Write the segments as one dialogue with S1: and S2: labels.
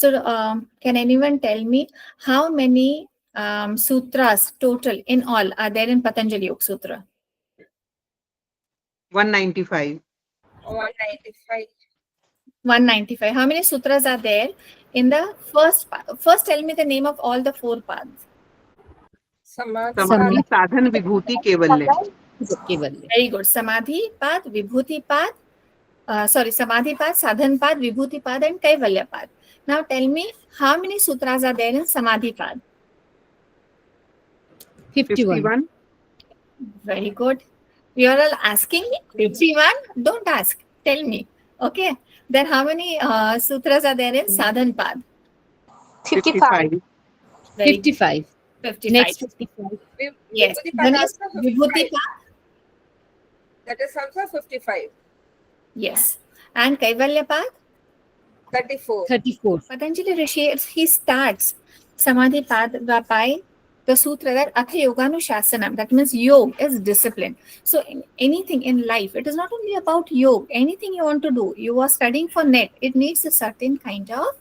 S1: So can anyone tell me how many sutras total in all are there in Patanjali Yoga Sutra?
S2: 195.
S3: 195.
S1: 195. How many sutras are there in the first path? First, tell me the name of all the 4 paths.
S3: Samadhi.
S2: Samadhi, sadhan, vibhuti, kevalya.
S1: Very good. Samadhi path, Vibhuti path, Samadhi path, Sadhan path, Vibhuti path, and Kaivalya path. Now tell me how many sutras are there in Samadhi path?
S2: 51.
S1: Very good. You are all asking me 51? Don't ask. Tell me. Okay. Then how many sutras are there in Sadhan path?
S2: 55.
S1: Very
S4: 55.
S1: 55.
S4: Next 55.
S1: Yes.
S3: Vibhuti
S1: Then
S3: path
S1: is
S3: also
S1: Vibhuti
S3: 55.
S1: path.
S3: That is also 55.
S1: Yes. And Kaivalya path?
S3: 34.
S4: 34.
S1: Patanjali Rishi, he starts Samadhi path by the sutra that Atha Yoganushasana, that means yoga is discipline. So in anything in life, it is not only about yoga, anything you want to do, you are studying for NET, it needs a certain kind of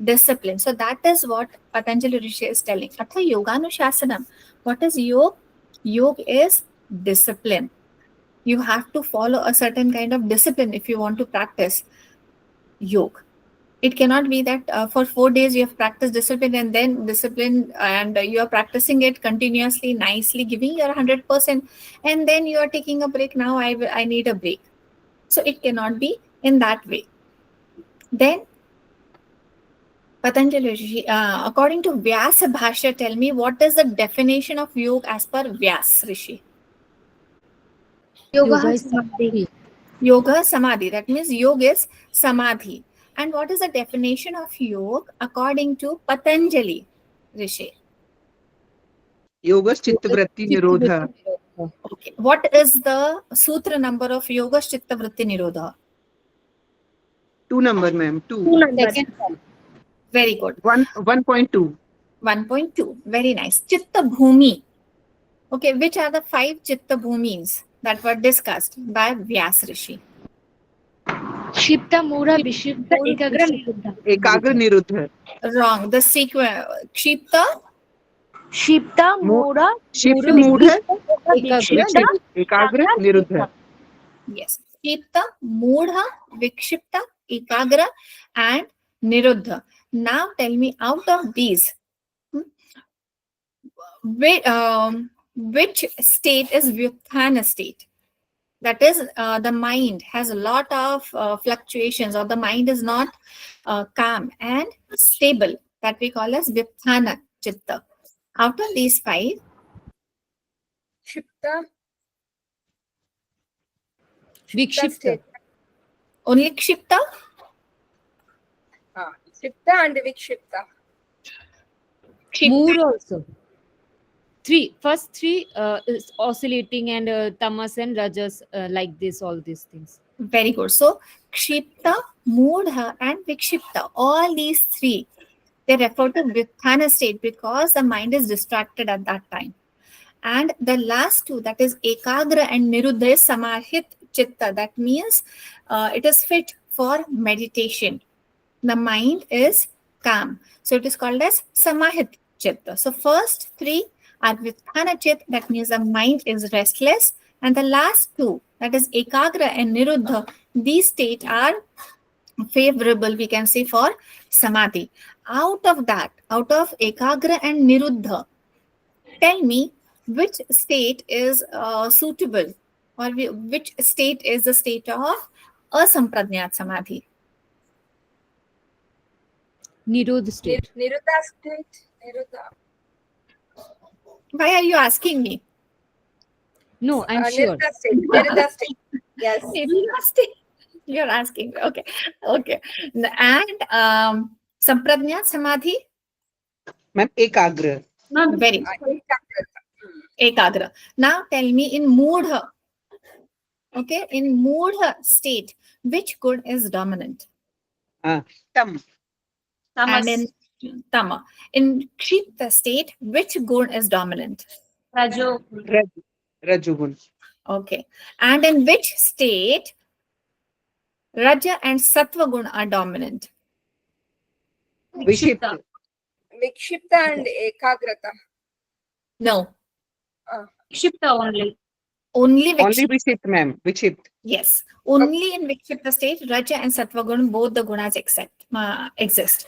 S1: discipline. So that is what Patanjali Rishi is telling. Atha Yoganushasana. What is yoga? Yoga is discipline. You have to follow a certain kind of discipline if you want to practice yoga. It cannot be that for 4 days you have practiced discipline and then discipline and you are practicing it continuously, nicely, giving your 100%, and then you are taking a break. Now I need a break. So it cannot be in that way. Then Patanjali Rishi, according to Vyasa Bhashya, tell me what is the definition of yoga as per Vyas Rishi?
S4: Yoga is Samadhi.
S1: Yoga Samadhi. That means yoga is Samadhi. And what is the definition of yoga according to Patanjali Rishi?
S2: Yoga chitta vritti nirodha.
S1: Okay. What is the sutra number of Yoga Chitta Vritti Nirodha?
S2: 2 number, ma'am. 2.
S4: Second one.
S1: Very good.
S2: 1.2.
S1: 1.2. Very nice. Chitta Bhumi. Okay. Which are the 5 Chitta Bhumis that were discussed by Vyas Rishi?
S4: Shipta, Mura, Vishipta, Ekagra, Niruddha.
S2: Ekagra nirodha.
S1: Wrong. The sequence. Kshipta.
S4: Shipta, Mura,
S2: Shipta, Mudha,
S4: Ekakshipta,
S2: Ekagra nirodha.
S1: Yes. Kshipta, Mudha, Vikshipta, Ekagra, and Niruddha. Now tell me out of these, which state is Vyuthana state? That is, the mind has a lot of fluctuations, or the mind is not calm and stable. That we call as Vyuthana Chitta. Out of these 5,
S3: Shipta.
S4: Vikshipta.
S3: State.
S1: only Kshipta?
S3: Shipta and Vikshipta.
S4: Mood also. 3. First 3 is oscillating, and tamas and rajas, like this, all these things.
S1: Very good. So, Kshipta, Mudha, and Vikshipta, all these 3, they refer to Vyuthana state because the mind is distracted at that time. And the last 2, that is Ekagra and Niruddha, is Samahit Chitta. That means it is fit for meditation. The mind is calm. So it is called as Samahit Chitta. So first 3 are Vyuthana Chitta, that means the mind is restless. And the last 2, that is Ekagra and Niruddha, these states are favorable, we can say, for Samadhi. Out of that, out of Ekagra and Niruddha, tell me which state is suitable, or which state is the state of Asampradnyat Samadhi?
S4: Nirodha state.
S3: Niruddha state. Niruddha.
S1: Why are you asking me?
S4: No, I'm sure.
S3: Niruddha state. Niruddha state. Yes.
S1: Niruddha state. You're asking. Okay. Okay. And Sampradnyat Samadhi?
S2: Ma'am, Ekagra.
S1: Very good. Ekagra. Now tell me in Mudha. Okay. In Mudha state, which good is dominant?
S2: Tam.
S1: And in Tama. In Kshipta state, which good is dominant?
S2: Rajogun.
S1: Okay. And in which state Raja and Sattva gun are dominant?
S2: Vikshipta.
S3: Vikshipta and Ekagrata.
S1: No,
S4: Vikshipta only.
S1: only
S2: Only
S1: Vikshipta.
S2: Vikshipt, ma'am. Vikshipt.
S1: Yes, only in Vikshipta state, Raja and Sattva Guna, both the gunas exist.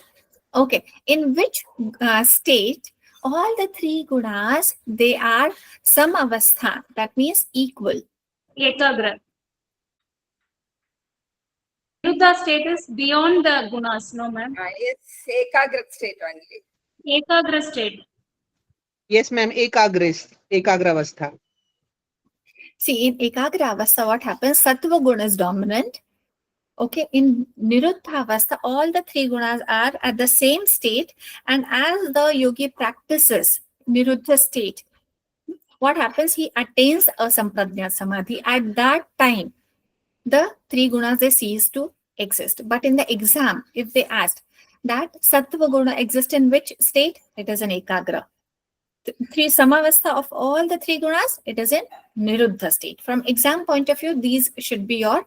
S1: Okay, in which state all the three gunas, they are samavastha, that means equal.
S5: Ekagra. Niruddha state is beyond the gunas, no ma'am.
S3: It's Ekagrat state only.
S5: Ekagra state.
S2: Yes, ma'am. Ekagravastha.
S1: See, in Ekagra Avastha, what happens? Sattva Guna is dominant. Okay, in Niruddha Avastha, all the three gunas are at the same state, and as the yogi practices Niruddha state, what happens? He attains a Sampradnya Samadhi. At that time, the three gunas, they cease to exist. But in the exam, if they asked that Sattva Guna exists in which state, it is in Ekagra. Three Samavastha of all the three gunas, it is in Niruddha state. From exam point of view, these should be your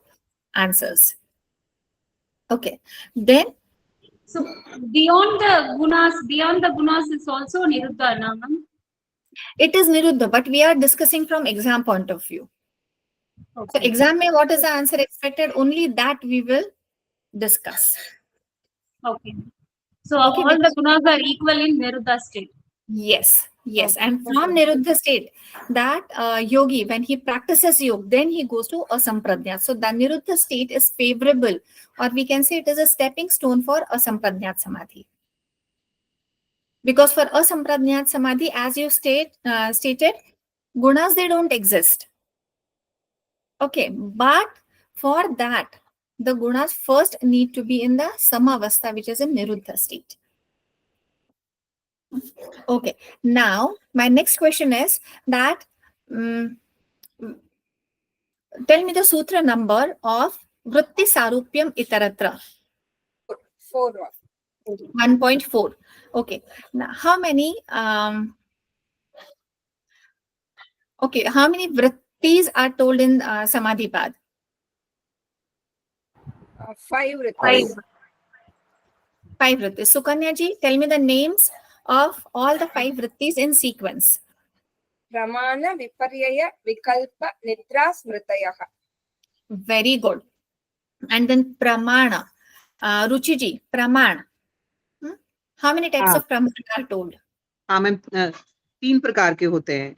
S1: answers. Okay, then
S5: So beyond the gunas is also Niruddha, no ma'am.
S1: it is Niruddha, but we are discussing from exam point of view. So
S5: Okay.
S1: exam mein what is the answer expected? Only that we will discuss.
S5: Okay. So
S1: Okay,
S5: all the gunas are equal in Niruddha state.
S1: Yes, yes.
S5: Okay.
S1: And from Niruddha state, that yogi, when he practices yoga, then he goes to Asampradnyat. So the Niruddha state is favorable, or we can say it is a stepping stone for Asampradnyat Samadhi. Because for Asampradnyat Samadhi, as you stated, gunas, they don't exist. Okay, but for that, the gunas first need to be in the Samavastha, which is in Niruddha state. Okay, now my next question is that tell me the sutra number of Vritti Sarupyam Itaratra.
S3: 4.
S1: 1.4. Okay, now how many vrittis are told in Samadhipad?
S3: 5 Ritis.
S5: 5.
S1: 5 vrittis. Sukanya ji, tell me the names of all the 5 vrittis in sequence.
S3: Pramana, Viparyaya, Vikalpa, Nidra, Smritayaha.
S1: Very good. And then Pramana. Ruchi ji, Pramana. How many types of Pramana are told?
S2: हाँ ma'am 3 प्रकार के होते हैं.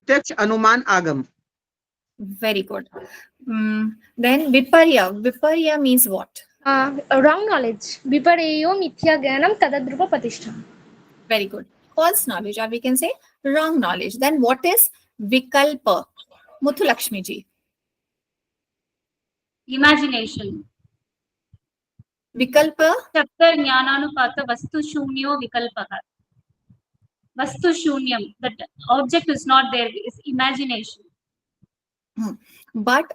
S2: प्रत्यक्ष, अनुमान, आगम.
S1: Very good. Then Viparya. Viparya means what?
S6: Wrong knowledge. Vipareyo mithya gyanam tadadrupa patishtham.
S1: Very good. False knowledge, or we can say wrong knowledge. Then what is Vikalpa? Muthu Lakshmi ji.
S5: Imagination.
S1: Vikalpa.
S5: Chapter Jnananupata Vastu Shunyo Vikalpaha. Vastu Shunyam. That object is not there, is imagination.
S1: But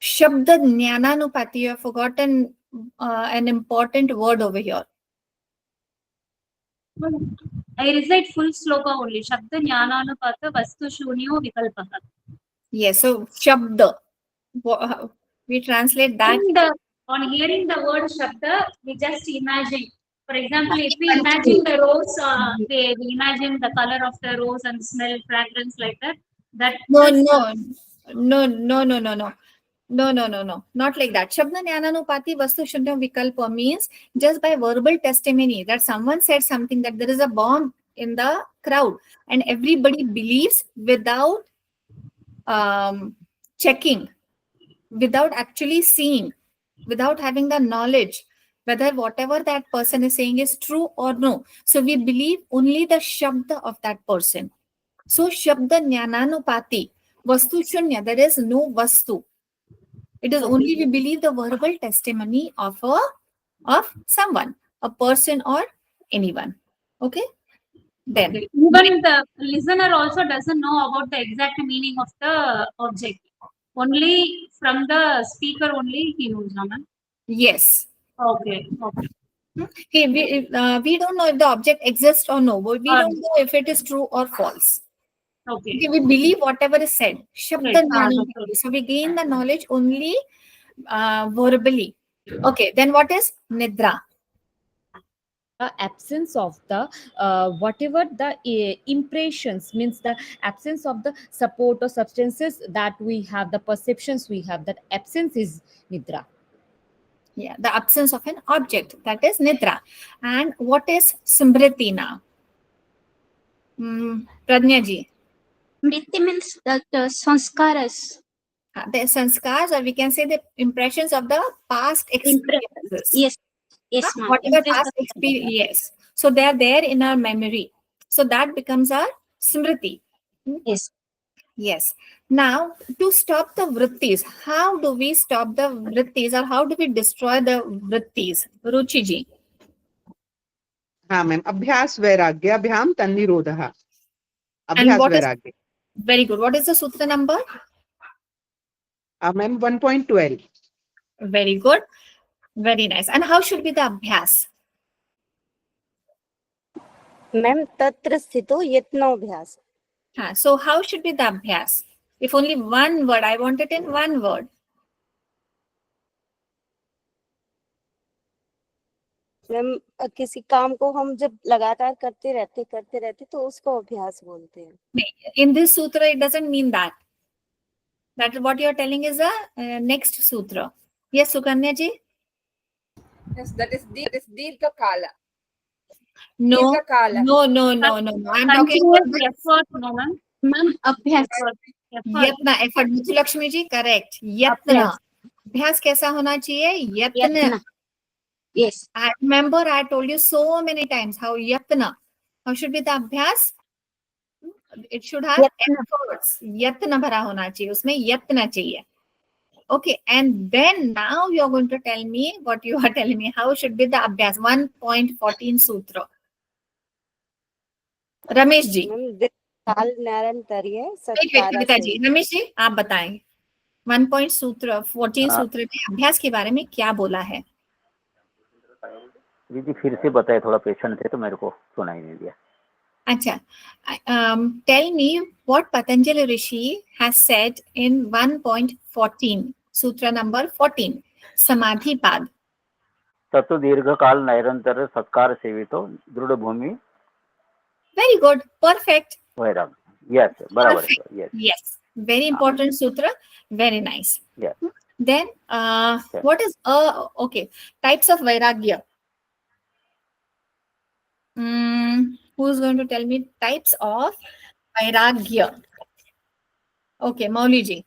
S1: Shabda Jnananupati, you have forgotten an important word over here.
S5: I recite full sloka only. Shabda Jnananupata Vastu Shunyo Vikalpaha.
S1: Yes, so Shabda. We translate that.
S5: On hearing the word Shabda, we just imagine. For example, if we imagine the rose, we imagine the color of the rose and smell, fragrance like that.
S1: No. Not like that. Shabda Jnananupati Vastu Shunyam Vikalpa means just by verbal testimony that someone said something, that there is a bomb in the crowd, and everybody believes without checking, without actually seeing, without having the knowledge whether whatever that person is saying is true or no. So we believe only the Shabda of that person. So Shabda Jnananupati Vastu Shunya, there is no Vastu. It is only we believe the verbal testimony of someone, a person or anyone. Okay? Then
S5: even the listener also doesn't know about the exact meaning of the object. Only from the speaker only he knows, no, ma'am?
S1: yes.
S5: Okay.
S1: Okay, we don't know if the object exists or no, but we don't know if it is true or false.
S5: Okay.
S1: Okay, we believe whatever is said. Shabda
S5: Right.
S1: Jnananupati. So we gain the knowledge only verbally. Okay, then what is Nidra?
S4: Absence of the whatever the impressions, means the absence of the support or substances that we have, the perceptions we have, that absence is Nidra.
S1: Yeah, the absence of an object, that is Nidra. And what is Smriti now? Pradnya ji.
S7: Smriti means that sanskaras.
S1: The sanskars, or we can say the impressions of the past experiences.
S7: Yes, yes, ma'am.
S1: Whatever
S7: Impress
S1: past
S7: the-
S1: experience, yes. So they are there in our memory. So that becomes our Smriti.
S7: Yes.
S1: Yes. Now, to stop the vrittis, how do we stop the vrittis, or how do we destroy the vrittis? Ruchi ji.
S2: हाँ ma'am, अभ्यास वैराग्याभ्याम तन्निरोधः.
S1: And
S2: अभ्यास
S1: what is,
S2: वैराग्य.
S1: very good. What is the sutra number?
S2: Ma'am 1.12.
S1: Very good. Very nice. And how should be the abhyas?
S8: Ma'am तत्र स्थितो यत्नोऽभ्यास.
S1: So how should be the abhyas? If only one word, I want it in one word.
S8: Ma'am किसी काम को हम जब लगातार करते रहते तो उसको अभ्यास बोलते हैं.
S1: In this sutra, it doesn't mean that. That is what you are telling is the next sutra. Yes, Sukanya ji?
S3: Yes, that is Dirgha Kala.
S1: No,
S3: Dirgha Kala.
S1: no. I'm talking about
S5: Continuous effort, no ma'am.
S7: Ma'am, abhyas.
S5: Effort.
S1: yatna, effort. Lakshmi ji, correct. Yatna. Abhyas kaisa hona chahiye? Yatna.
S7: Yatna. Yes.
S1: I remember I told you so many times how yatna. How should be the abhyas? It should have efforts. Yatna bhara hona chahiye. Usme yatna chahiye. Okay, and then now you're going to tell me what you are telling me. How should be the abhyas? 1.14 sutra. Ramesh ji.
S8: Ma'am काल निरंतर है.
S1: एक व्यक्ति जी, रमेश जी आप बताएं 1 सूत्र 14 सूत्र में अभ्यास के बारे में क्या बोला है?
S9: दीदी फिर से बताए, थोड़ा पेशेंट थे तो मेरे को सुनाई नहीं दिया.
S1: अच्छा, tell me what Patanjali rishi has said in 1.14 sutra number 14 समाधि पाद.
S9: तत्व दीर्घकाल निरंतर सत्कार सेवितो दृढ़ भूमि.
S1: Very good, perfect.
S9: वैराग्य. यस, बराबर है. Yes,
S1: yes, very important sutra. Very nice.
S9: Yes.
S1: Then what is okay, types of vairagya? Who's going to tell me types of vairagya? Okay, Mauli ji.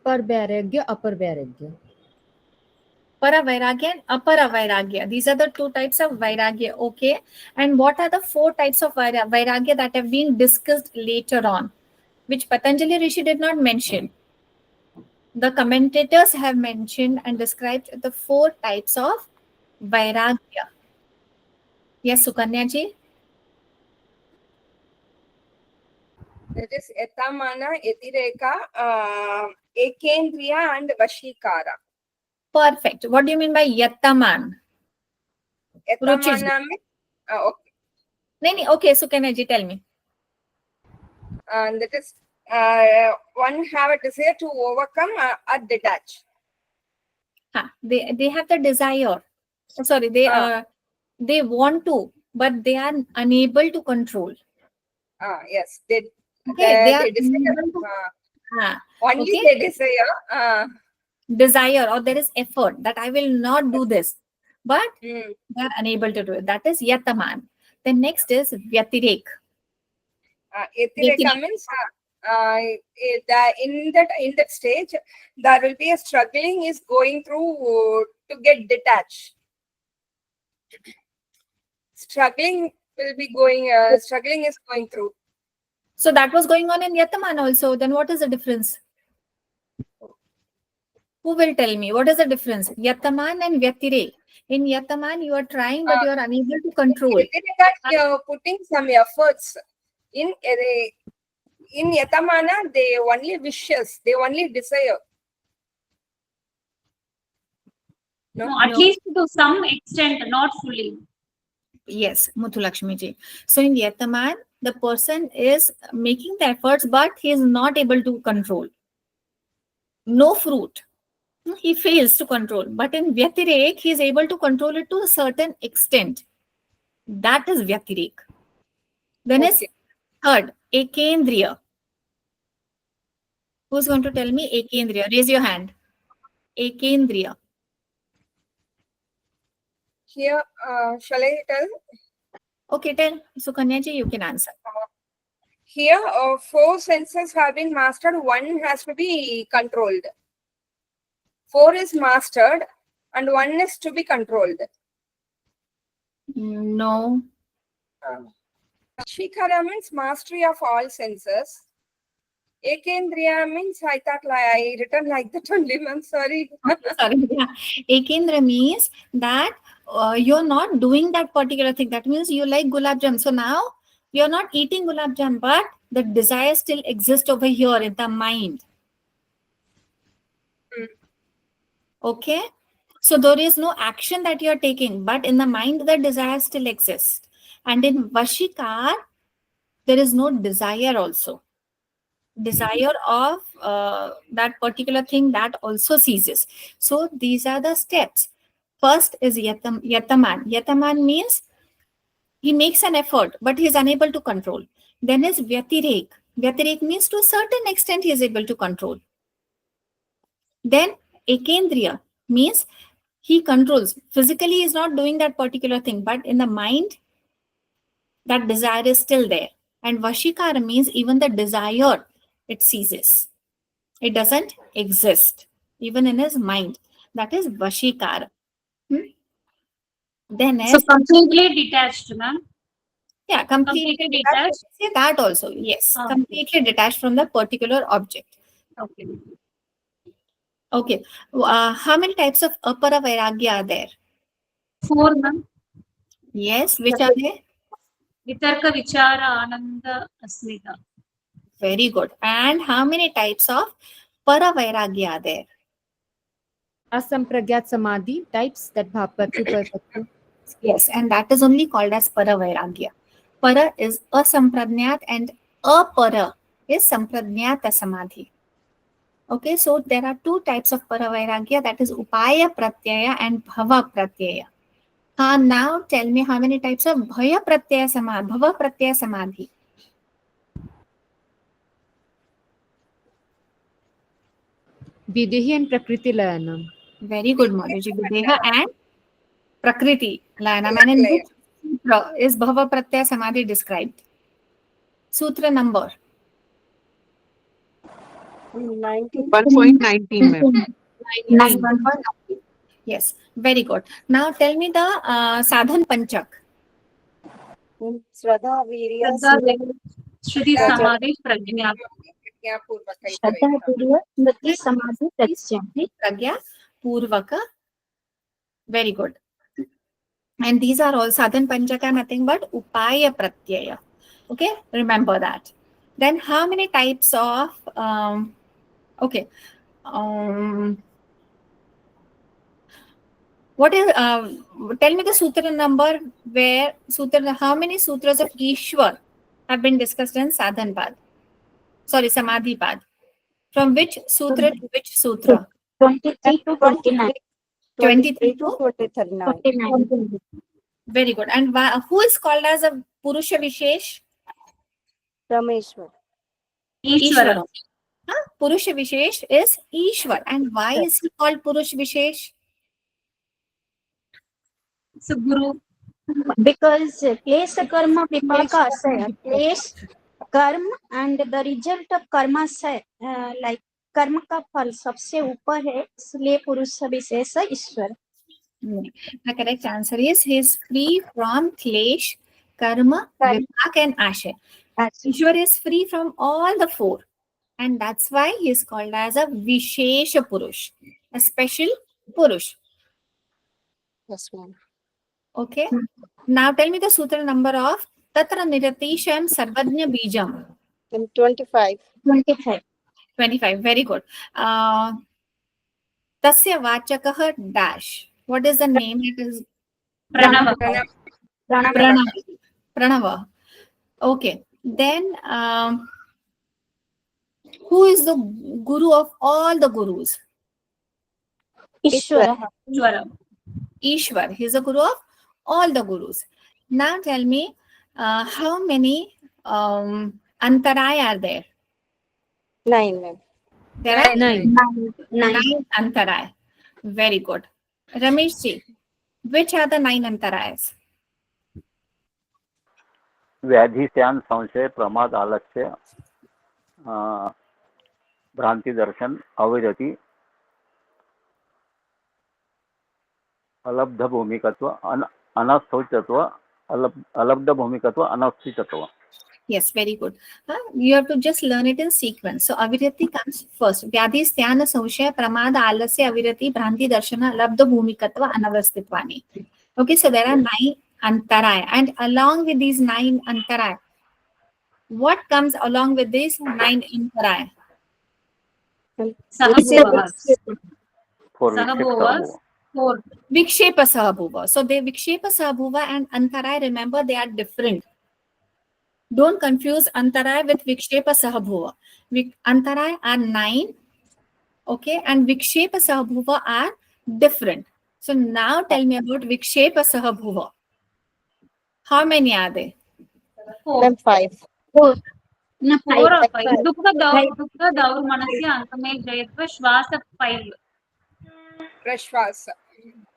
S4: पर वैराग्य, अपर वैराग्य.
S1: Para vairagya and apara vairagya. These are the two types of vairagya. Okay. And what are the four types of vairagya that have been discussed later on, which Patanjali Rishi did not mention? The commentators have mentioned and described the four types of vairagya. Yes, Sukanya ji.
S3: That is Yatamana, Yatireka, Ekendriya and Vashikara.
S1: Perfect. What do you mean by yattaman? Ruchi ji.
S3: Yatamana means, okay.
S1: No, okay, Sukanya ji, tell me.
S3: That is one have a desire to overcome or detach.
S1: They have the desire. Sorry, they want to, but they are unable to control.
S3: Yes, they
S1: They
S3: desire.
S1: unable to-
S3: Only
S1: okay.
S3: they desire.
S1: Desire, or there is effort that I will not do this, but
S3: Mm.
S1: they are unable to do it. That is yataman. Then next is vyatirek.
S3: Yatireka means in that stage there will be a struggling is going through to get detached. Struggling will be going. Struggling is going through.
S1: So that was going on in yataman also. Then what is the difference? Who will tell me what is the difference? Yataman and vyatirek. In yataman you are trying, but you are unable to control.
S3: Yatireka, you're putting some efforts. In Yatamana, they only wishes, they only desire.
S5: No, at least to some extent, not fully.
S1: Yes, Muthulakshmi ji. So in yataman, the person is making the efforts, but he is not able to control. No fruit. He fails to control. But in Vyatirek, he is able to control it to a certain extent. That is Vyatirek. Then is
S3: Okay.
S1: third, Ekendriya. Who's going to tell me Ekendriya? Raise your hand. Ekendriya.
S3: Here, shall I tell?
S1: Okay, tell. Sukanya ji, you can answer.
S3: Here, 4 senses have been mastered. 1 has to be controlled. 4 is mastered, and 1 is to be controlled.
S1: No.
S3: Vashikara means mastery of all senses. Ekendriya means I thought I written like that only, ma'am. Sorry.
S1: Sorry. Yeah. Ekendra means that you're not doing that particular thing. That means you like gulab jam. So now you're not eating gulab jam, but the desire still exists over here in the mind. Okay. So there is no action that you're taking, but in the mind, the desire still exists. And in Vashikar, there is no desire also. Desire of that particular thing, that also ceases. So these are the steps. First is Yataman. Yataman means he makes an effort, but he is unable to control. Then is Vyatirek. Vyatirek means to a certain extent he is able to control. Then Ekendriya means he controls. Physically he is not doing that particular thing, but in the mind, that desire is still there. And Vashikara means even the desire, it ceases. It doesn't exist, even in his mind. That is Vashikara. Then
S5: So
S1: is,
S5: completely detached, ma'am.
S1: yeah, completely
S5: Completely
S1: detached.
S5: detached.
S1: Say that also, yes.
S5: Okay.
S1: Completely detached from the particular object.
S5: Okay.
S1: Okay. How many types of apara vairagya are there?
S5: 4, ma'am.
S1: Yes, which are they?
S5: Vitarka, Vichara, Ananda, Asmita.
S1: Very good. And how many types of para vairagya are there?
S4: Asampragyat samadhi types, that bhapatu parpatu.
S1: Yes, and that is only called as para vairagya. Para is asamprajnat and apara is sampradnyata samadhi. Okay, so there are 2 types of para vairagya, that is upaya pratyaya and bhava pratyaya. Now tell me how many types of bhaya pratyaya samadhi, bhava pratyaya samadhi.
S4: Videhi and prakriti layanam.
S1: Very good, Madhuji. Videha and prakriti layanam. And in which sutra is bhava pratyaya samadhi described? Sutra number
S8: 19.
S2: 1.19 ma'am.
S1: Yes, 1.19. Yes, very good. Now tell me the sadhan panchak.
S8: Shraddha, Virya,
S5: Shruti, Samadhi, Prajna.
S7: Shraddha, Virya, Smriti, Samadhi, Pratyaya.
S1: Pragya, Purvaka. Very good. And these are all sadhan panchaka, nothing but upaya pratyaya. Okay, remember that. Then how many types of okay, what is tell me the sutra number where sutra, how many sutras of Ishwar have been discussed in sadhan pad? Sorry, samadhi pad. From which sutra to which sutra?
S7: 23 to 29.
S1: 23
S8: to
S1: to
S8: 39.
S7: 49.
S1: Very good. And who is called as a Purusha Vishesh?
S8: Rameshwar.
S5: Ishvara.
S1: Purusha Vishesh is Ishwar. And why is he called Purusha Vishesh?
S5: So Guru.
S7: Because klesha karma vipaka asaya. Klesh, karma and the result of karma से like कर्म का फल सबसे ऊपर है, इसलिए पुरुष विशेष ईश्वर.
S1: The correct answer is he is free from klesh, karma, vipak and ashay. Ishwar is free from all the 4. And that's why he is called as a Vishesha Purush, a special Purush.
S8: Yes, ma'am.
S1: Okay. Now tell me the sutra number of Tatra Niratisham Sarvajna Bijam.
S8: 25.
S7: 25.
S1: 25. Very good. Tasya Vachakah dash. What is the name? It is
S5: Pranava.
S1: Pranava. Okay. Then who is the guru of all the gurus?
S7: ईश्वरः
S5: Ishvara.
S1: Ishwar. He is a guru of all the gurus. Now tell me, how many antarai are there?
S8: 9 ma'am.
S1: There are
S4: 9.
S1: 9 antarai. Very good. Ramesh ji, which are the 9 antarayas?
S9: व्याधि स्यान संशय प्रमाद आलस्य भ्रांति दर्शन अविरति अलब्ध भूमिकत्व अनस्थौचत्व अलब्ध भूमिकत्व अनस्थितत्व.
S1: Yes, very good. You have to just learn it in sequence. So avirati comes first. Vyadhi sthana samshaya pramada alasya avirati bhranti darshana labdha bhumikatva anavasthitvani. Okay, so there are 9 antaraya, and along with these 9 antaraya, what comes along with these 9 antaraya?
S5: Sahabhuvas.
S9: For
S5: Sahabhuvas. 4.
S1: Vikshepa sahabhuva. So they vikshepa sahabhuva and antaraya, remember, they are different. Don't confuse antaraya with vikshepa sahabhuva. Antaraya are 9, okay, and vikshepa sahabhuva are different. So now tell me about vikshepa sahabhuva. How many are they?
S5: 4.
S8: Ma'am, 5.
S7: 4 न
S5: 4 or 5.
S7: five.
S5: Dukkha daur manasya antame jayatva shvasa 5.
S3: Prashvas.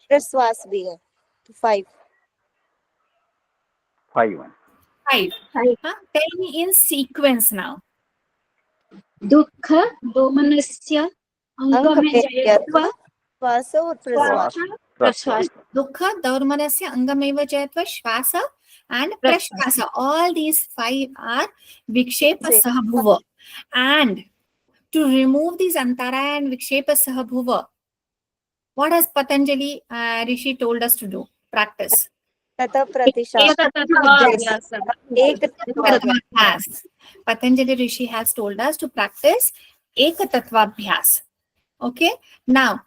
S8: प्रश्वास भी है तो 5.
S9: 5.
S1: 5. Tell me in sequence now.
S7: दुःख दोमनस्य अंगमे जयत्वा
S8: श्वास और प्रश्वास.
S7: प्रश्वास.
S1: Dukkha, daurmanasya, angameva jayatva, shvasa and prashvasa. All these 5 are vikshepa sahabhuva. And to remove these antaraya and vikshepa sahabhuva, what has Patanjali Rishi told us to do? Practice.
S8: तथा प्रतिशत
S5: Ekatattva
S8: एक
S1: Ekatatvabhyas. Patanjali Rishi has told us to practice ekatatvabhyas. Okay. Now,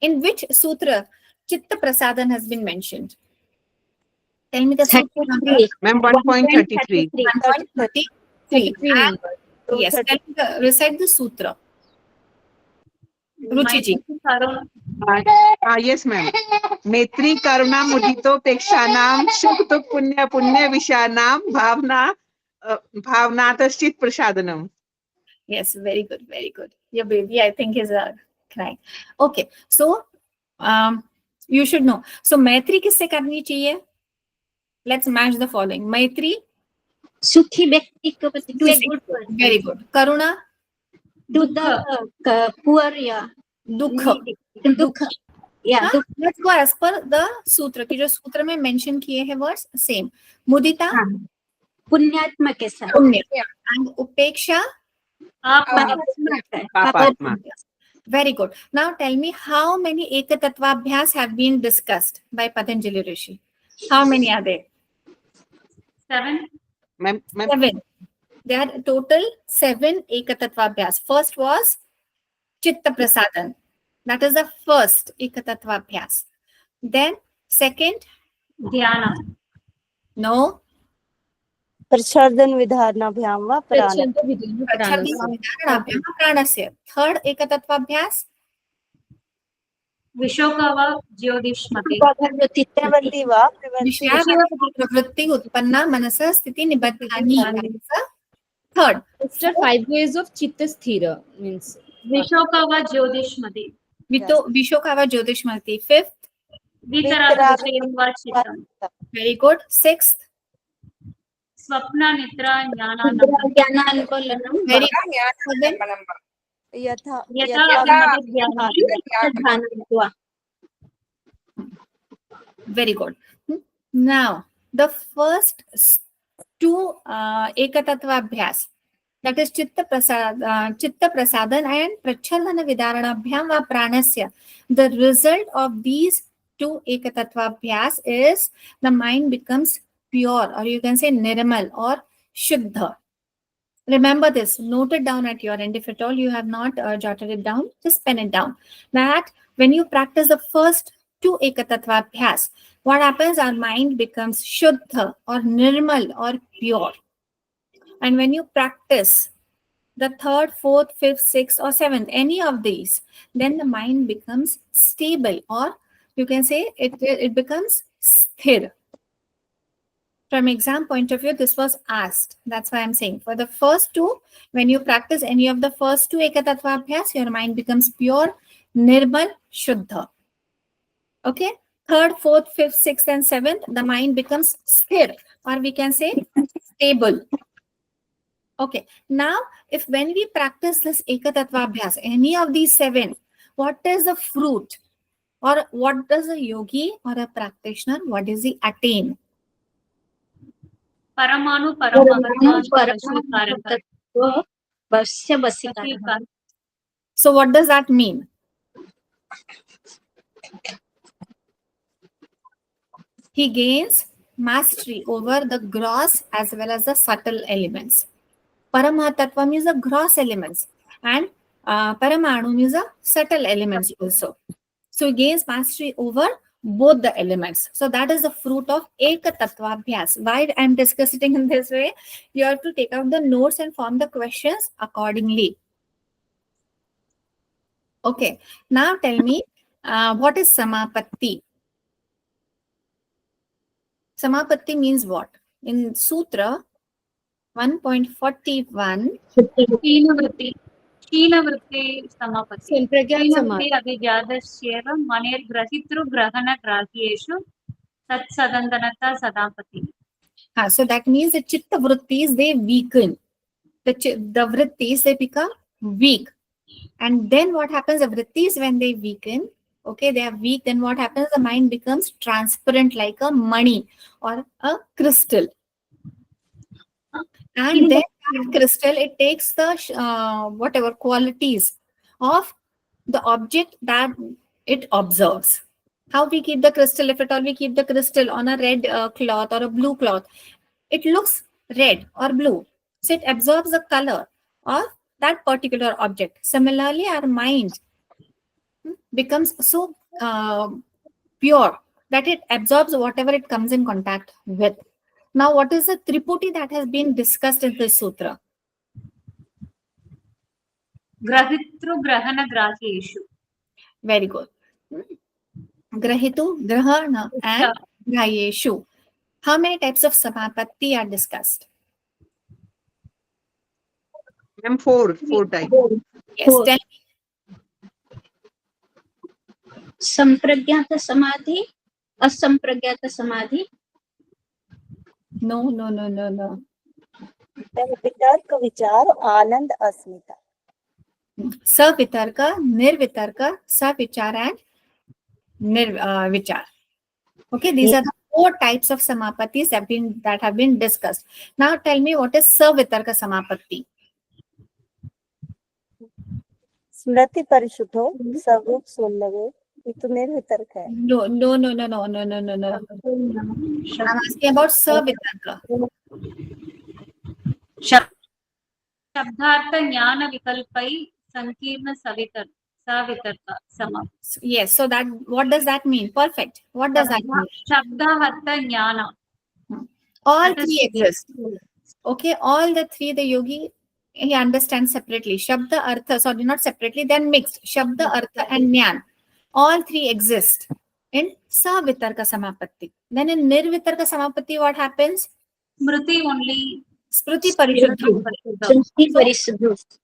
S1: in which sutra Chitta Prasadan has been mentioned? Tell me the sutra number.
S2: Ma'am, 1.33.
S1: 1.33. And yes, tell me recite the sutra. Ruchi ji.
S2: Yes, ma'am. Maitri karuna mudito pekshanam shuk tuk punya punya vishanam bhavnataschit prasadanam.
S1: Yes, very good, very good. Your baby, I think, is crying. Okay, so you should know. So Maitri किससे करनी चाहिए? Let's match the following. Maitri,
S7: सुखी व्यक्ति को to a good person.
S1: very good. Karuna,
S7: To the poor, yeah.
S1: Dukha.
S7: दुख, yeah.
S1: हाँ? Let's go as per the sutra. कि जो सूत्र में mention किए हैं words same. Mudita,
S7: पुण्यात्मा के साथ.
S1: पुण्य. And upeksha,
S2: Papatma.
S1: very good. Now tell me how many ekatatvabhyas have been discussed by Patanjali Rishi? How many are there?
S5: 7.
S2: Ma'am,
S1: 7. There are total 7 ekatatvabhyas. First was Chitta Prasadan. That is the first ekatatvabhyas. Then second,
S5: Dhyana.
S1: no.
S8: प्रच्छर्दन विधारणाभ्याम वा प्राण.
S1: Pranasya. Third ekatatvabhyas,
S5: Vishokava Jyotishmati.
S8: प्रवृत्ति वा
S1: प्रवृत्ति उत्पन्ना मनसा स्थिति निबद्धानि. Third,
S4: After 5 ways of chitta sthira means
S5: Vishokava Jyotishmati.
S1: Vishokava Jyotishmati. Fifth,
S5: Vitara Vishayam
S1: very good. Sixth,
S5: Swapna Nitra Jnana
S7: ज्ञानानुकूलनम
S1: very
S3: Seven.
S8: यथा
S7: ध्यानत्वा.
S1: very good. Now, the first 2 ekatatvabhyas, that is Chitta Prasadan and Prachalana Vidaranabhyam va Pranasya. The result of these 2 ekatatvabhyas is the mind becomes pure, or you can say nirmal or shuddha. Remember this, note it down at your end. If at all you have not jotted it down, just pen it down. That when you practice the first 2 ekatatvabhyas, what happens? Our mind becomes shuddha or nirmal or pure. And when you practice the third, fourth, fifth, sixth, or seventh, any of these, then the mind becomes stable, or you can say it becomes sthir. From exam point of view, this was asked. That's why I'm saying for the first two, when you practice any of the first two Ekatattva Abhyas, your mind becomes pure, nirmal, shuddha. Okay. Third, fourth, fifth, sixth, and seventh, the mind becomes sthir, or we can say stable. Okay. Now, if when we practice this Ekatattva Abhyas, any of these seven, what is the fruit? Or what does a yogi or a practitioner, what does he attain?
S5: Paramanu Paramahatmanu Vashīkaraka.
S7: Vasya Vasika.
S5: Vashīkaraka.
S1: So what does that mean? He gains mastery over the gross as well as the subtle elements. Paramahattva means the gross elements, and Paramanu means the subtle elements also. So he gains mastery over both the elements. So that is the fruit of Ekatattva Abhyas. Why I'm discussing in this way? You have to take out the notes and form the questions accordingly. Okay. Now tell me, what is Samapatti? Samapatti means what? In Sutra 1.41,
S5: Shīnavritti Samapatti.
S4: Sampragya
S5: Shīnavritti Abhigyādasyeva Manir Grahitru Grahana Grahyeshu Tat Sadandanata Sadapati.
S1: so that means the chitta vrittis, they weaken. The vrittis, they become weak. And then what happens? The vrittis, when they weaken, okay, they are weak, then what happens? The mind becomes transparent like a money or a crystal. And then that crystal, it takes the whatever qualities of the object that it observes. How we keep the crystal? If at all we keep the crystal on a red cloth or a blue cloth, it looks red or blue. So it absorbs the color of that particular object. Similarly, our mind becomes so pure that it absorbs whatever it comes in contact with. Now, what is the Triputi that has been discussed in this sutra?
S5: Grahitru Grahana Grahyeshu.
S1: Very good. Grahitu, Grahana, and Grahayeshu. How many types of Samapatti are discussed?
S2: Four types.
S1: Yes, tell me.
S7: Sampragyata Samadhi, Asampragyata Samadhi.
S1: No.
S8: वितर्क विचार आनंद अस्मिता.
S1: Savitarka, Nirvitarka, Savichar, and Nirvichar. Okay, these are the four types of Samapattis that have been discussed. Now tell me, what is Savitarka Samapatti?
S8: स्मृति परिशुद्धो स्वरूप सोलवे. ये तो निर्वितर्क है.
S1: No. I'm asking about Savitarka.
S5: Shabdhartha Jnana Vikalpai Sankirna Savitarka Sama.
S1: Yes, so that, what does that mean? Perfect. What does that mean?
S5: Shabdahartha Jnana.
S1: All three exist. Okay, all the three, the yogi, he understands separately. Shabda, Artha, sorry, not separately, they're mixed. Shabda, Artha, and Jnana. All three exist in Savitarka Samapatti. Then in Nirvitarka Samapatti, what happens?
S5: Smriti only.
S1: Smriti Parishuddha.
S7: Smriti Parishuddha.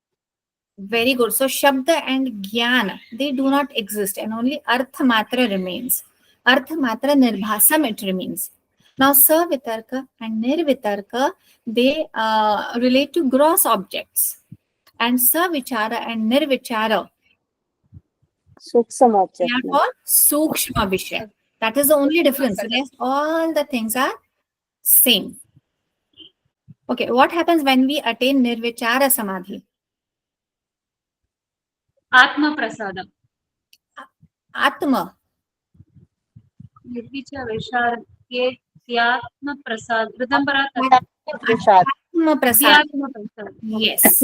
S1: Very good. So Shabda and Jnana, they do not exist, and only Artha Matra remains. Artha Matra Nirbhasam, it remains. Now Savitarka and Nirvitarka, they relate to gross objects. And Savichara and Nirvichara,
S8: सूक्ष्म
S1: they
S8: object.
S1: are called Sukshma Vishya. That is the only difference. Rest all the things are same. Okay, what happens when we attain Nirvichara Samadhi?
S5: Atma Prasadam.
S1: Atma.
S5: Nirvicha Vishar Yatma Prasad. Ridambara
S8: Prasad.
S1: Atma Prasad.
S5: Yatma Prasad.
S1: Yes.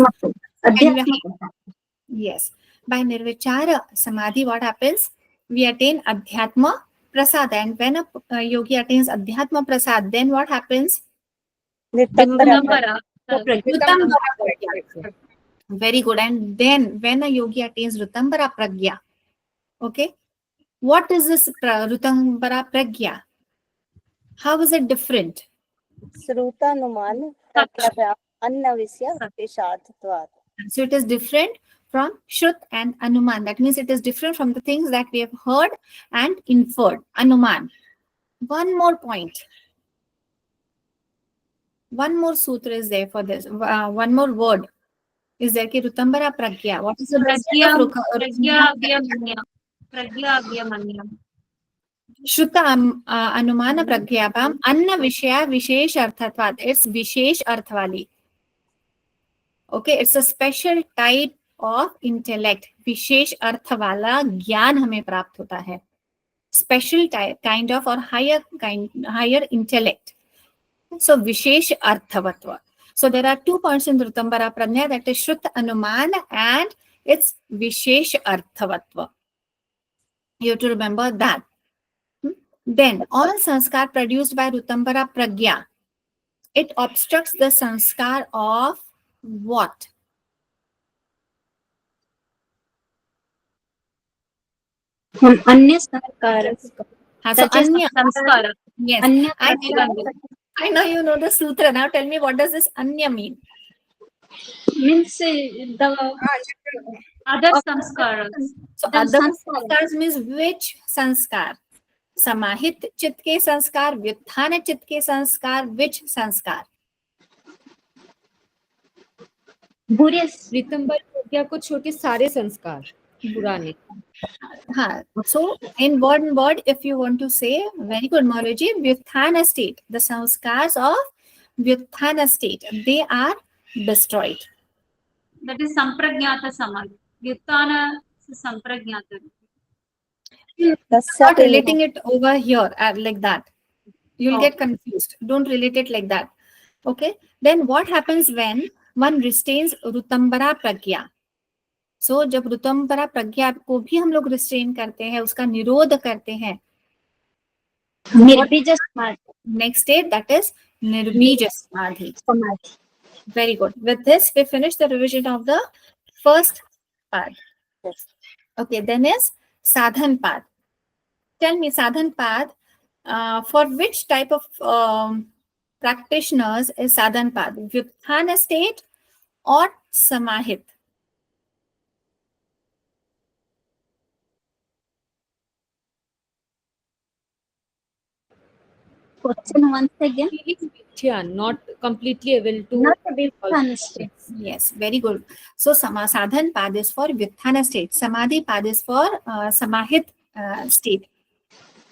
S1: Yes. By Nirvichara Samadhi, what happens? We attain Adhyatma Prasad. And when a yogi attains Adhyatma Prasad, then what happens?
S8: नितंबरा.
S5: Ridambara.
S1: Utambara. Very good. And then when a yogi attains Ritambara Pragya, okay, what is this Ritambara Pragya? How is it different?
S8: श्रुतानुमान प्रत्याभ्याम अन्य विषय विशेषार्थत्वात्.
S1: So it is different from Shrut and Anuman. That means it is different from the things that we have heard and inferred. Anuman. One more point. One more sutra is there for this. One more word is there. Ki Ritambara Pragya. What is the
S5: Pragya
S1: Shruta Anumana Pragyapam Anna Vishaya Vishesh Arthatvat. It's Vishesh Arthwali. Okay, it's a special type of intellect. Vishesh Arthwala Gyan हमें प्राप्त होता है. Special type, kind of or higher intellect. So Vishesh Arthavatva. So there are 2 points in Ritambara Prajna, that is Shrut Anuman and it's Vishesh Arthavatva. You have to remember that. Then all sanskar produced by Ritambara Pragya, it obstructs the sanskar of what?
S7: अन्य संस्कार.
S1: So Anya.
S5: Samskara.
S1: Yes.
S7: अन्य
S1: I know you know the sutra. Now tell me, what does this Anya mean?
S7: means the
S5: Other samskaras.
S1: So
S7: The
S1: other
S7: sanskar.
S1: sanskars means which sanskar? Samahit चित्त के संस्कार, व्युत्थान चित्त के संस्कार, which संस्कार?
S7: बुरे
S4: ऋतंबर प्रज्ञा को छोटे सारे संस्कार पुराने.
S1: हाँ. So in one word, if you want to say, very good, Maulaji, Vyutthana state, the sanskars of Vyutthana state, they are destroyed.
S5: That is Sampragnata Samadhi. Vyuttana Sampragnata.
S1: Not relating it over here like that. You'll
S5: Oh.
S1: get confused. Don't relate it like that. Okay. Then what happens when one restrains Rutambara Pragya? So जब Rutambara Pragya को भी हम लोग restrain करते हैं, उसका निरोध करते हैं.
S7: निर्बीज समाधि.
S1: Next state, that is Nirbija Samadhi. Very good. With this, we finish the revision of the first part.
S8: Yes.
S1: Okay, then is Sadhan Pad. Tell me, Sadhan Pad, for which type of practitioners is Sadhan Pad? Vyutthana state or Samahit?
S7: Question once again.
S4: Yeah, not completely able to.
S7: Not a Vyutthana state.
S1: Yes, very good. So Sadhan Pad is for Vyutthana state. Samadhi Pad is for Samahit state.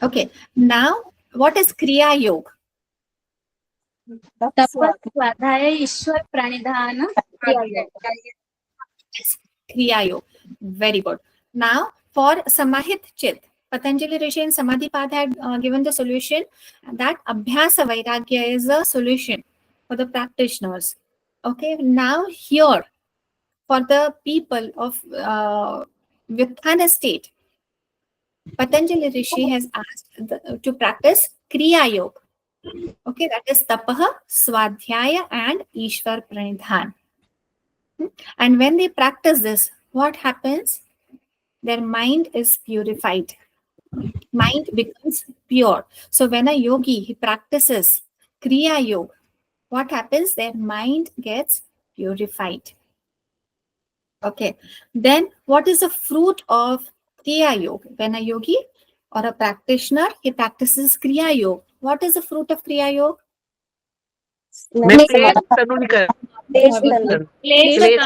S1: Okay. Now, what is Kriya Yoga?
S7: तप स्वाध्याय ईश्वर प्रणिधान
S1: Kriya Yoga. Very good. Now, for Samahit Chit, Patanjali Rishi in Samadhi Pad had given the solution that Abhyasa Vairagya is a solution for the practitioners. Okay. Now, here, for the people of Vyutthana state, Patanjali Rishi has asked to practice Kriya Yoga. Okay, that is Tapaha, Swadhyaya, and Ishwar Pranidhan. And when they practice this, what happens? Their mind is purified. Mind becomes pure. So when a yogi, he practices Kriya Yoga, what happens? Their mind gets purified. Okay. Then what is the fruit of Kriya Yoga? When a yogi or a practitioner, he practices Kriya Yoga, what is the fruit of Kriya Yoga?
S2: क्लेश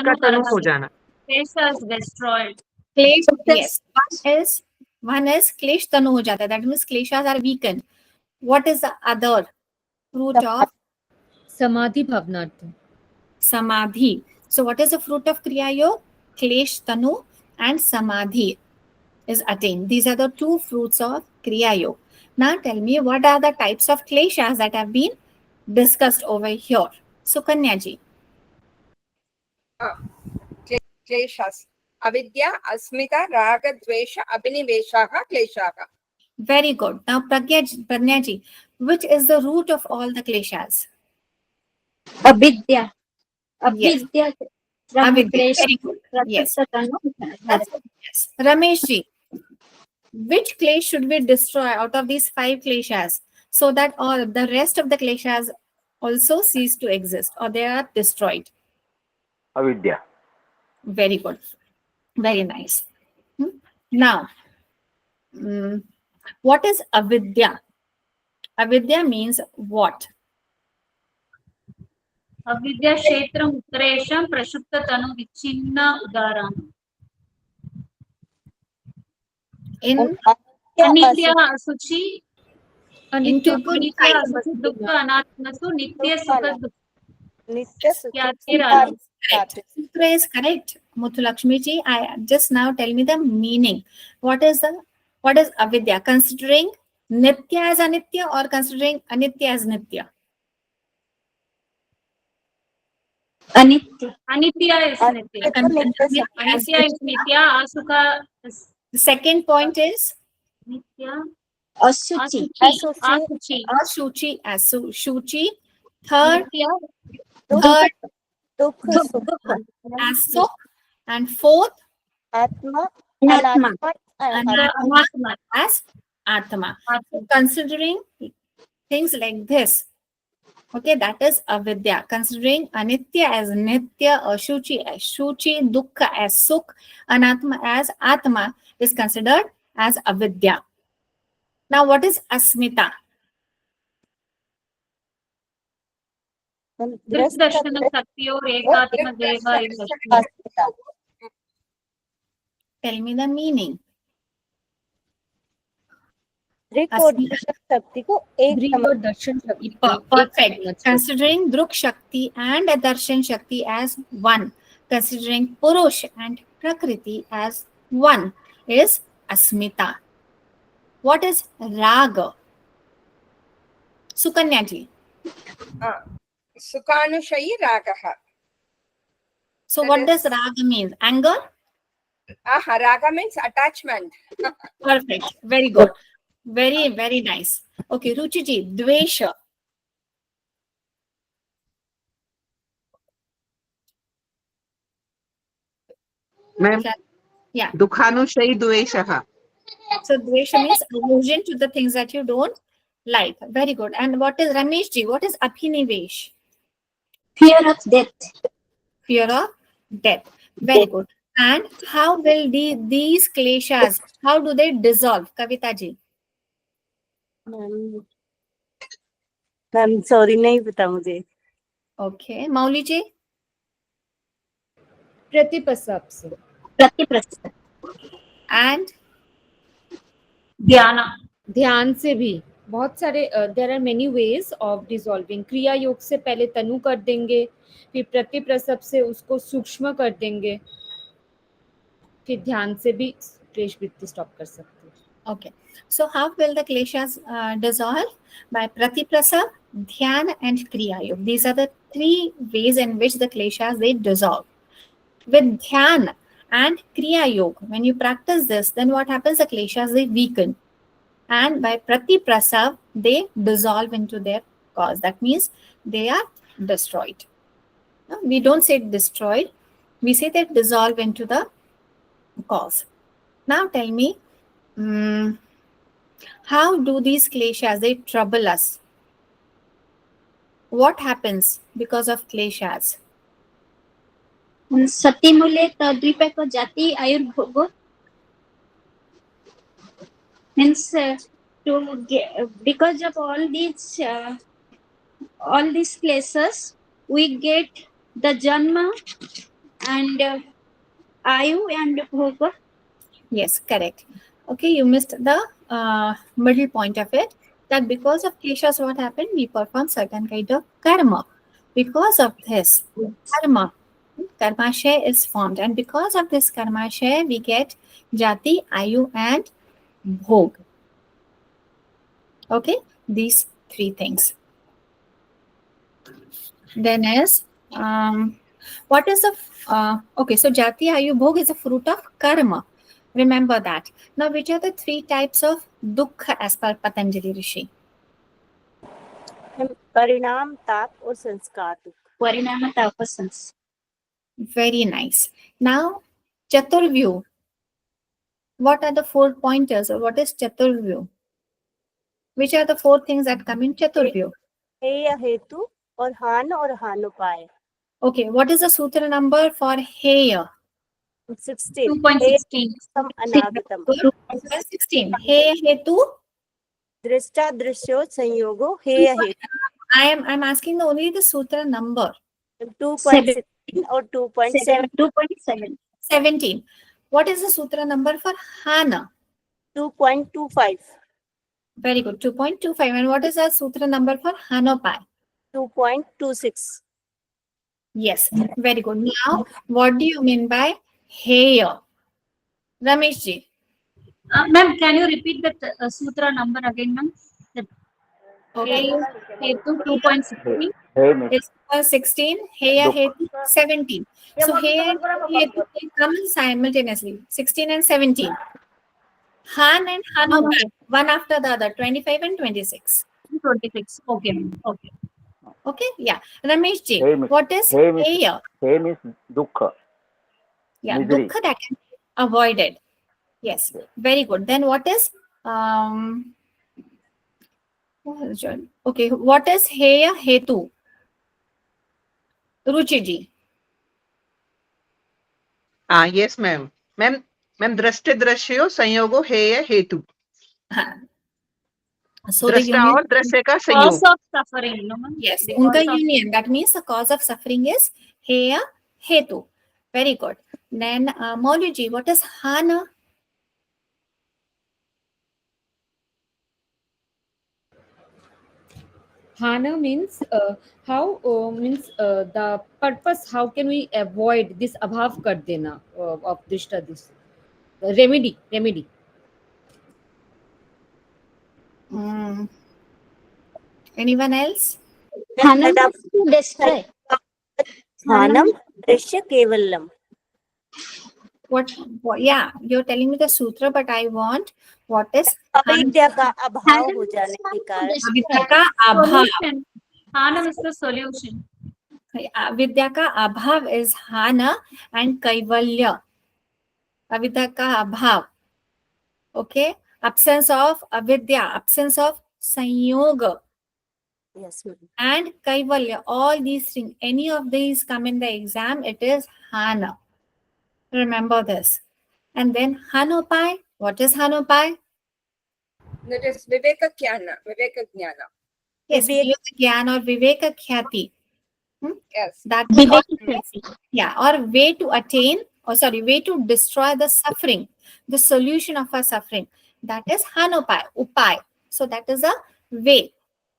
S2: का तनु हो जाना.
S5: Klesha is destroyed.
S1: Yes. One is Klesh Tanu ho jata. That means Kleshas are weakened. What is the other fruit of
S4: Samadhi Bhavnartha.
S1: Samadhi? So what is the fruit of Kriya Yoga? Klesh Tanu and Samadhi is attained. These are the 2 fruits of Kriya Yoga. Now tell me, what are the types of Kleshas that have been discussed over here? So Kanya ji.
S3: Kleshas. Avidya, Asmita, Raga, Dvesha, Abhiniveshaha, Kleshaha.
S1: Very good. Now Pragya ji, which is the root of all the Kleshas?
S7: अविद्या. अविद्या
S1: Avidya.
S7: क्लेश
S1: Very good. Yes.
S7: प्रकृत तनु
S1: That's it. Yes. Ramesh ji, which clay should we destroy out of these 5 kleshas so that all the rest of the kleshas also cease to exist or they are destroyed?
S9: Avidya.
S1: Very good. Very nice. Now, what is avidya? Avidya means what?
S5: अविद्या क्षेत्रम् उत्तरेषां प्रक्षुब्धतनु विच्छिन्न उदाहरणम्
S1: In
S5: अनित्य असुचि
S1: into
S5: अनित्य असुचि दुःख अनात्मसु नित्य सुख दुःख
S8: नित्य सुख
S5: त्यातिरानु.
S1: Sutra is correct. Muthulakshmi ji, I just now tell me the meaning. What is avidya? Considering nitya as anitya or considering anitya as nitya?
S7: अनित्य
S5: अनित्य is नित्य अनित्य is नित्य असुख
S1: The second point is
S5: नित्य
S7: अशुचि
S5: असुचि
S1: ashuchi as shuchi. Third
S5: नित्य
S8: दुख सुख
S1: as sukh. And fourth
S8: आत्मा
S7: अनात्मा
S5: अनात्मा
S1: as atma. So considering things like this, okay, that is avidya. Considering anitya as nitya, ashuchi as shuchi, dukkha as sukh, anatma as atma is considered as avidya. Now, what is asmita?
S5: दर्शन शक्तियों एकात्म देव
S1: Tell me the meaning.
S8: शक्ति को एक
S4: दर्शन शक्ति
S1: Perfect. Considering Druk Shakti and Darshan Shakti as one, considering Purush and Prakriti as one is Asmita. What is Raga? Sukanya ji.
S3: सुखानुशयी रागः.
S1: So what does Raga mean? Anger?
S3: Raga means attachment.
S1: Perfect. Very good. Very, very nice. Okay, Ruchi ji, Dvesha.
S2: Ma'am
S1: Yeah.
S2: दुखानुशयी द्वेषः.
S1: So Dvesha means aversion to the things that you don't like. Very good. And what is Ramesh ji? What is Abhinivesh?
S7: fear of death
S1: Fear of death. Very good. And how will these kleshas, how do they dissolve? Kavita ji.
S8: Ma'am sorry नहीं पता मुझे.
S1: Okay. Mauli ji.
S4: प्रतिप्रसव से
S7: प्रतिप्रसव
S1: And
S4: ध्यान से भी बहुत सारे there are many ways of dissolving. Kriya Yoga से पहले तनु कर देंगे, फिर प्रतिप्रसव से उसको सूक्ष्म कर देंगे, फिर ध्यान से भी क्लेश वृत्ति स्टॉप कर सकते हैं.
S1: okay. So how will the kleshas dissolve? By Pratiprasav, Dhyan and Kriya Yoga. These are the 3 ways in which the kleshas they dissolve. With Dhyan and Kriya Yoga, when you practice this, then what happens? The kleshas they weaken. And by Pratiprasav, they dissolve into their cause. That means they are destroyed. No, we don't say destroyed. We say they dissolve into the cause. Now tell me, how do these kleshas, they trouble us? What happens because of kleshas?
S7: सती मूले तद्विपाक जाति आयुर्भोग means because of all these places we get the janma and ayu and bhoga.
S1: Yes, correct. Okay, you missed the middle point of it. That because of kleshas, what happened? We perform certain kind of karma. Because of this karmashaya is formed, and because of this karmashaya, we get jati, ayu, and bhog. Okay, these 3 things. Then is what is the okay? So jati, ayu, bhog is a fruit of karma. Remember that. Now, which are the 3 types of dukkha as per Patanjali Rishi?
S8: परिणाम ताप और संस्कार.
S7: परिणाम ताप संस्कार.
S1: Very nice. Now, Chaturvyu. What are the 4 pointers, or what is Chaturvyu? Which are the 4 things that come in Chaturvyu?
S8: हेय हेतु और हान और हानुपाय.
S1: Okay, what is the sutra number for Heya?
S8: 16.
S5: 2.16.
S8: हेयम अनागतम.
S1: Good. 16. Heya Hetu.
S8: दृष्टा दृश्यो संयोगो हेय हेतु.
S1: I'm asking only the sutra number.
S8: 2.16 और 2.7.
S7: 2.7.
S1: 17. What is the sutra number for Hana?
S8: 2.25.
S1: Very good. 2.25. And what is the sutra number for Hanopai?
S8: 2.26.
S1: Yes. Very good. Now, what do you mean by Heya? Ramesh ji.
S5: Ma'am, can you repeat that sutra number again, ma'am?
S1: Okay.
S5: Hetu 2.16.
S9: Hey means
S1: It's 16. Heya
S9: Dukh.
S1: Hetu 17. So Heya and Hetu they come simultaneously. 16 and 17. Han and Hanopai. One after the other. 25 and 26.
S5: 26. Okay, ma'am. Okay.
S1: Okay. Yeah. Ramesh ji.
S9: Hey, miss.
S1: What is
S9: Hey, miss.
S1: Heya?
S9: Hey means dukha.
S1: Yeah,
S9: Misery.
S1: dukkha that can be avoided. Yes, very good. Then what is okay, what is Heya Hetu? Ruchi ji.
S2: Yes, ma'am. Ma'am, drashte drashyo sanyogo heya hetu.
S1: So the
S2: Drashta
S1: union,
S2: और दृश्य का
S5: Cause
S2: संयोग.
S5: of suffering, no, ma'am?
S1: yes,
S5: Because
S1: unka
S5: of-
S1: union. That means the cause of suffering is Heya Hetu. Very good. Then Mauli ji, what is Hana?
S4: Hana means how means the purpose. How can we avoid this abhav kar dena of drishta this remedy?
S1: Anyone else?
S7: Hanam is to destroy.
S8: हानम दृश्य केवलम.
S1: What? Yeah, you're telling me the sutra, but I want what is
S8: अविद्या का अभाव हो जाने के कारण
S1: Avidya ka abhav.
S5: Solution. Hanam is the solution.
S1: Avidya ka abhav is Hana and Kaivalya. Avidya ka abhav. Okay. Absence of avidya, absence of sanyoga
S8: yes ma'am.
S1: and Kaivalya. All these things, any of these come in the exam, it is Hana. Remember this. And then Hanopai. What is Hanopai?
S3: That is Viveka Jnana.
S1: Yes,
S8: Vivek-
S1: Viveka Gyan or Viveka Khyati.
S3: Yes.
S1: That
S7: Vivek
S1: yeah, or way to attain, or sorry, way to destroy the suffering, the solution of our suffering. That is Hanopai, Upai. So that is a way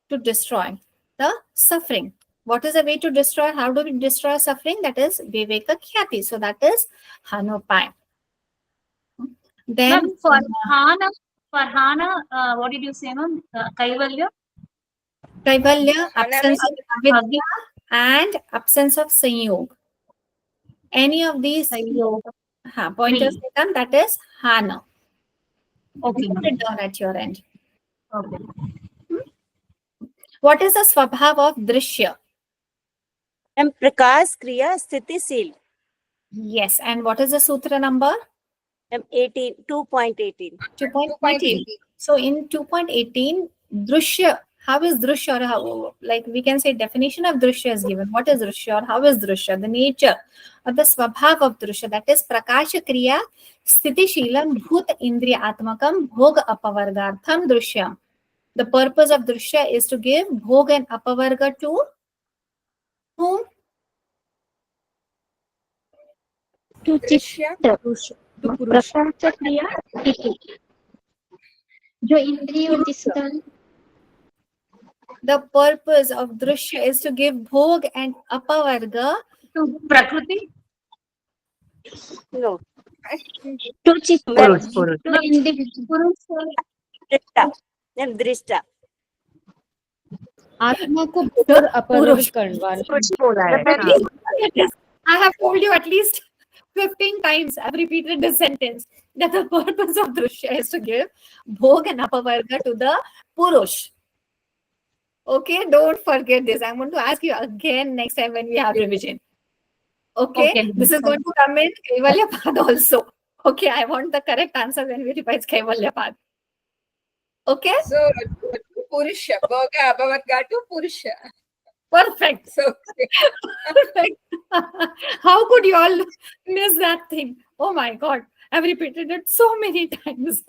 S1: to destroy the suffering. What is a way to destroy? How do we destroy suffering? That is Viveka Khyati. So that is Hanopai. Then
S5: Ma'am, for Hana, what did you say, ma'am? Kaivalya?
S1: Kaivalya,
S3: Hana
S1: absence of avidya and absence of sanyog. Any of these pointers
S5: Three.
S1: become, that is Hana.
S5: Okay,
S1: Put
S5: ma'am.
S1: it down at your end.
S5: Okay.
S1: What is the swabhav of drishya?
S8: Ma'am प्रकाश क्रिया स्थितिशील.
S1: Yes. And what is the sutra number?
S8: Ma'am 18 2.18.
S1: 2.18. So in 2.18, drishya, how is drishya, or how, like we can say definition of drishya is given. What is drishya or how is drishya? The nature or the swabhav of drishya, that is prakasha kriya sthiti-sheelam bhut indriya atmakam bhog apavargartham drishyam. The purpose of drishya is to give bhog and apavarga to whom?
S7: To
S3: Drishya.
S7: प्रकाश क्रिया जो इंद्रियों जिसका
S1: The purpose of drishya is to give bhog and apavarga
S5: To Prakriti?
S8: No
S7: to chitta
S2: पुरुष पुरुष.
S7: to individual
S8: दृष्टा. M दृष्टा.
S4: आत्मा को पुर अपरग करवाना.
S2: कुछ बोला है.
S1: I have told you at least 15 times. I've repeated this sentence that the purpose of drishya is to give bhog and apavarga to the purush. Okay, don't forget this. I'm going to ask you again next time when we have revision. Okay,
S5: Okay.
S1: this is going to come in Kaivalyapad also. Okay, I want the correct answer when we revise Kaivalyapad. Okay,
S3: So Purusha, Bhoga Abhavarga to Purusha.
S1: perfect.
S3: So
S1: Perfect. How could you all miss that thing? Oh my God, I've repeated it so many times.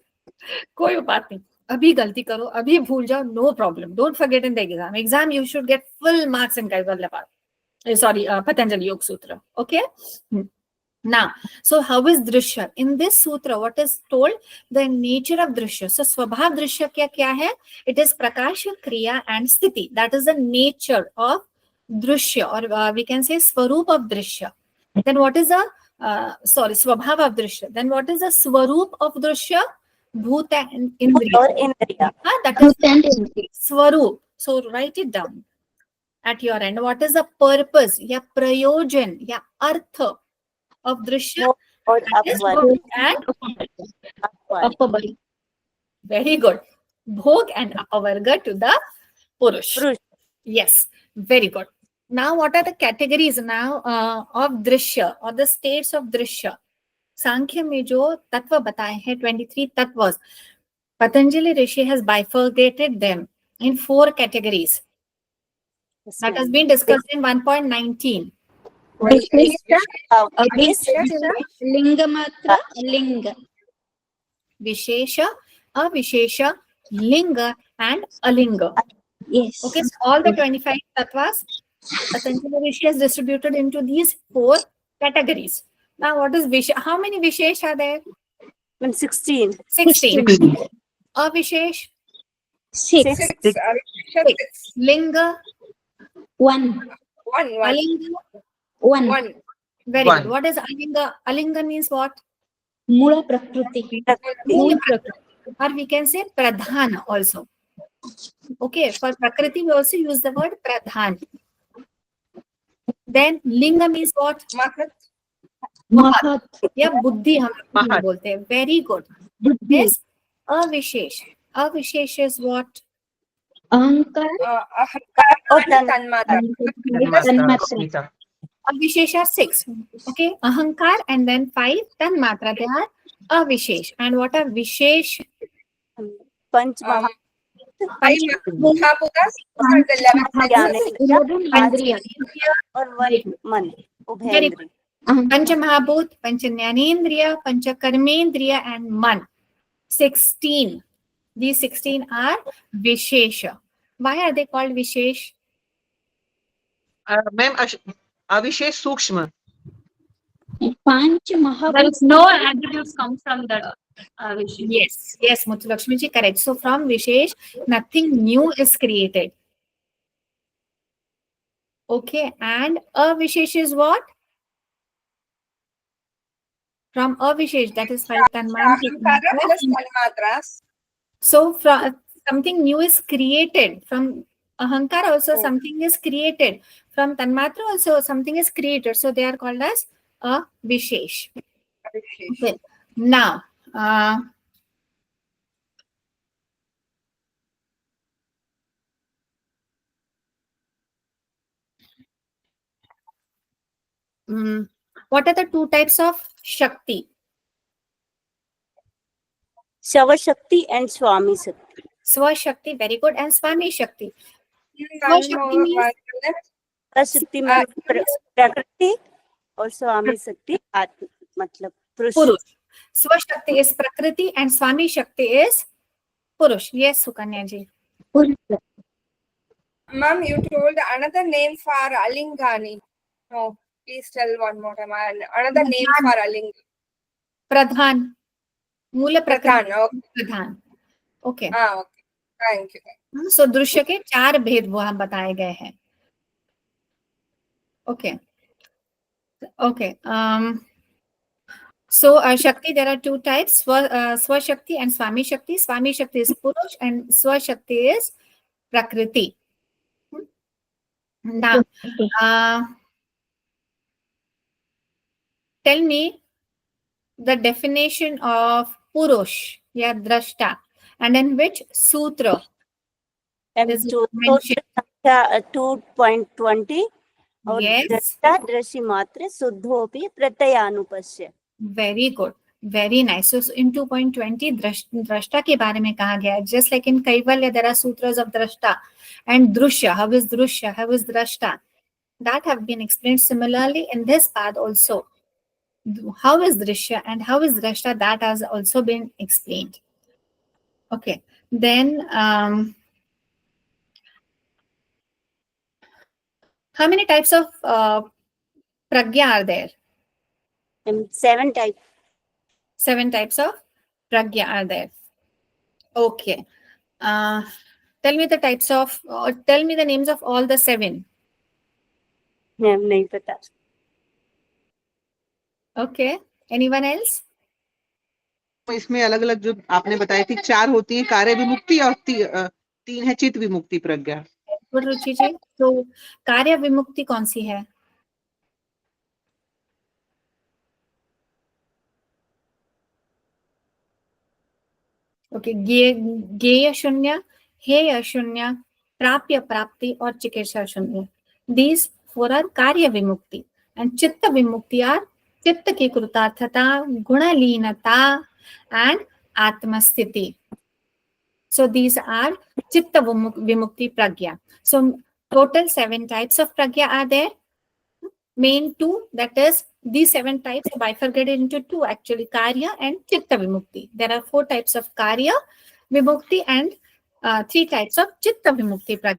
S1: कोई बात नहीं, अभी गलती करो, अभी भूल जाओ, no problem. Don't forget in the exam. Exam you should get full marks in Kaivalyapad. Sorry, Patanjali Yoga Sutra. Okay. Now, so how is Drishya? In this sutra, what is told? The nature of Drishya. So, Swabhav Drishya kya hai? It is Prakasha, Kriya and Sthiti. That is the nature of Drishya, or we can say Swarup of Drishya. Then what is the, Swabhav of Drishya. Then what is the Swarup of Drishya? Bhuta and Indriya.
S8: और इंद्रिया
S1: That is Swarup. So, write it down at your end. What is the purpose? Ya prayojan, ya artha of Drishya?
S8: और
S1: That is
S8: अपवर्ग
S1: and
S8: अपवर्ग
S1: very good. Bhog and Apavarga to the Purush.
S8: पुरुष
S1: Yes, very good. Now, what are the categories now of Drishya or the states of Drishya? Sankhya में जो तत्व बताए हैं 23 तत्वस, Patanjali Rishi has bifurcated them in 4 categories. That has been discussed in 1.19.
S7: लिंगमात्र लिंग
S1: Vishesha, Avishesha, Linga and Alinga.
S7: yes
S1: Okay, so all the 25 tattvas, Patanjali Rishi has distributed into these 4 categories. Now, what is Vishesh? How many Vishesh are there?
S8: 16
S1: 16. Avishesh,
S7: 6
S3: six.
S1: 6. Linga,
S7: 1
S1: Alinga,
S7: 1
S1: very
S2: One.
S1: good. What is Alinga? Alinga means what?
S7: मूल प्रकृति
S1: Mool Prakriti. Or we can say Pradhan also. Okay, for Prakriti we also use the word Pradhan. Then Linga means what?
S3: Mahat.
S7: महत्
S1: या बुद्धि हम
S2: महत्.
S1: बोलते हैं. Very good. Yes, Avishesh. Avishesh is what?
S7: अहंकार
S3: Ahankar
S8: और
S3: and Tanmatra.
S7: तन्मात्रा
S1: Avishesh are 6. Okay, Ahankar and then 5 Tanmatra. They are Avishesh. And what are Vishesh?
S8: पंच महा
S3: Mahabhutas are the 11 senses.
S7: इंद्रिय
S8: और वन मन
S1: Very
S8: उभयेंद्रिय
S1: Pancha Mahabhut, Pancha Jnanendriya, Pancha Karmendriya and Man. 16. These 16 are Vishesha. Why are they called Vishesh?
S2: Ma'am अविशेष सूक्ष्म.
S7: 5
S5: There
S7: महाभूत
S5: is no attributes come from that Vishesh.
S1: Yes, Muthulakshmi ji, correct. So from Vishesh, nothing new is created. Okay, and Avishesh is what? From Avishesh, that is 5
S3: Ahankara plus
S1: Tanmatra.
S3: Tanmatras.
S1: So from something new is created. From Ahankara also
S3: Oh.
S1: something is created. From Tanmatra also something is created. So they are called as a Vishesh. Okay. Now, what are the 2 types of Shakti?
S8: शव शक्ति and स्वामी शक्ति
S1: Swa Shakti, very good, and Swami Shakti.
S3: One
S1: Shakti
S3: more
S1: means-
S3: one left.
S8: अशक्ति में प्रकृति और स्वामी शक्ति आत्म मतलब पुरुष
S1: Purush. Swa Shakti is Prakriti and Swami Shakti is Purush. Yes, Sukanya ji.
S3: Ma'am, you told another name for Alingani. No, please tell one more time. Another name for Alinga.
S1: Pradhan. Mula Prakriti.
S3: Pradhan. Okay.
S1: Pradhan. Okay.
S3: Okay. Thank you.
S1: So दृश्य के 4 भेद वहां बताए गए हैं. Okay. Okay. So Shakti, there are 2 types: Swa Shakti and Swami Shakti. Swami Shakti is Purush and Swa Shakti is Prakriti. Now, tell me the definition of Purush, ya Drashta, and in which sutra
S8: and
S1: is it
S8: to
S1: mentioned?
S8: 2.20 और
S1: Yes.
S8: दृष्टा दृश्य मात्र शुद्धोपि प्रत्ययानुपश्य.
S1: Very good. Very nice. So in 2.20, drashta के बारे में कहा गया है. Just like in Kaivalya, there are sutras of drashta and drushya. How is drushya? How is drashta? That have been explained similarly in this path also. How is drishya and how is drashta? That has also been explained. Okay. Then, how many types of pragya are there?
S8: 7 types.
S1: 7 types of pragya are there. Okay. Tell me the types of, or tell me the names of all the 7.
S8: नहीं पता.
S1: Okay. Anyone else?
S2: तो इसमें अलग अलग जो आपने बताई थी 4 होती है कार्य विमुक्ति और 3 है चित्त विमुक्ति प्रज्ञा.
S1: Good, रुचि जी. तो कार्य विमुक्ति कौन सी है? ओके. ज्ञेय शून्य, हेय शून्य, प्राप्य प्राप्ति और चिकित्सा शून्य. These 4 are कार्य विमुक्ति. And चित्त विमुक्ति are चित्त की कृतार्थता, गुणलीनता and आत्मस्थिति. So these are chitta vimukti pragya. So total 7 types of pragya are there. Main 2, that is these 7 types are bifurcated into 2 actually, karya and chitta vimukti. There are 4 types of karya vimukti and 3 types of chitta vimukti pragya.